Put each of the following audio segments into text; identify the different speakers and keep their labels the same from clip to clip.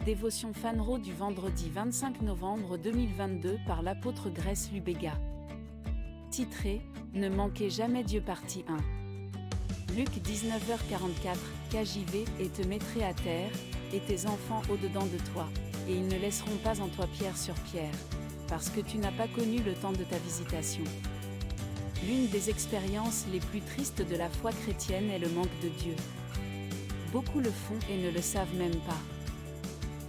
Speaker 1: Dévotion Fanro du vendredi 25 novembre 2022 par l'apôtre Grace Lubega. Titré « Ne manquez jamais Dieu partie 1 ». Luc 19h44, car j'y vais, et te mettrai à terre, et tes enfants au-dedans de toi, et ils ne laisseront pas en toi pierre sur pierre, parce que tu n'as pas connu le temps de ta visitation. L'une des expériences les plus tristes de la foi chrétienne est le manque de Dieu. Beaucoup le font et ne le savent même pas.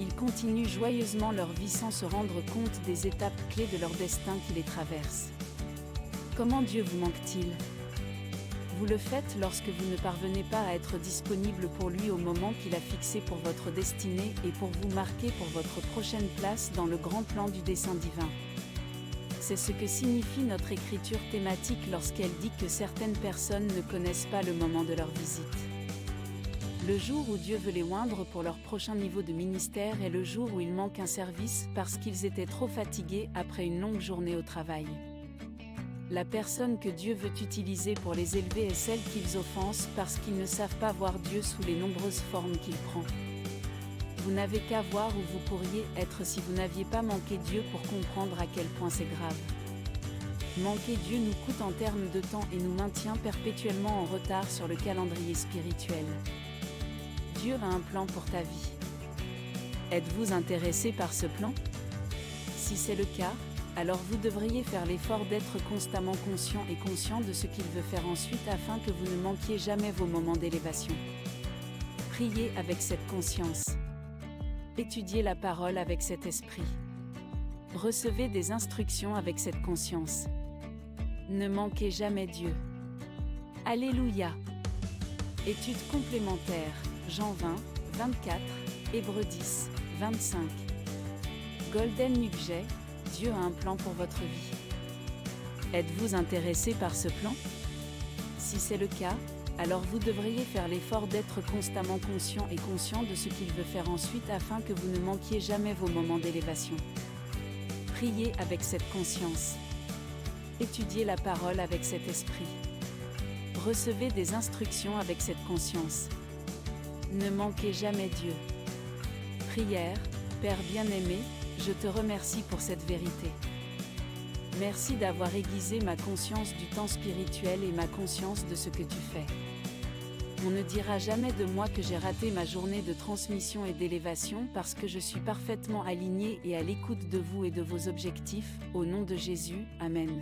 Speaker 1: Ils continuent joyeusement leur vie sans se rendre compte des étapes clés de leur destin qui les traversent. Comment Dieu vous manque-t-il ? Vous le faites lorsque vous ne parvenez pas à être disponible pour lui au moment qu'il a fixé pour votre destinée et pour vous marquer pour votre prochaine place dans le grand plan du dessein divin. C'est ce que signifie notre écriture thématique lorsqu'elle dit que certaines personnes ne connaissent pas le moment de leur visite. Le jour où Dieu veut les oindre pour leur prochain niveau de ministère est le jour où ils manquent un service parce qu'ils étaient trop fatigués après une longue journée au travail. La personne que Dieu veut utiliser pour les élever est celle qu'ils offensent parce qu'ils ne savent pas voir Dieu sous les nombreuses formes qu'il prend. Vous n'avez qu'à voir où vous pourriez être si vous n'aviez pas manqué Dieu pour comprendre à quel point c'est grave. Manquer Dieu nous coûte en termes de temps et nous maintient perpétuellement en retard sur le calendrier spirituel. Dieu a un plan pour ta vie. Êtes-vous intéressé par ce plan ? Si c'est le cas, alors vous devriez faire l'effort d'être constamment conscient et conscient de ce qu'il veut faire ensuite afin que vous ne manquiez jamais vos moments d'élévation. Priez avec cette conscience. Étudiez la parole avec cet esprit. Recevez des instructions avec cette conscience. Ne manquez jamais Dieu. Alléluia. Étude complémentaire. Jean 20, 24, Hébreux 10, 25. Golden Nugget, Dieu a un plan pour votre vie. Êtes-vous intéressé par ce plan ? Si c'est le cas, alors vous devriez faire l'effort d'être constamment conscient et conscient de ce qu'il veut faire ensuite afin que vous ne manquiez jamais vos moments d'élévation. Priez avec cette conscience. Étudiez la parole avec cet esprit. Recevez des instructions avec cette conscience. Ne manquez jamais Dieu. Prière, Père bien-aimé, je te remercie pour cette vérité. Merci d'avoir aiguisé ma conscience du temps spirituel et ma conscience de ce que tu fais. On ne dira jamais de moi que j'ai raté ma journée de transmission et d'élévation parce que je suis parfaitement aligné et à l'écoute de vous et de vos objectifs, au nom de Jésus, Amen.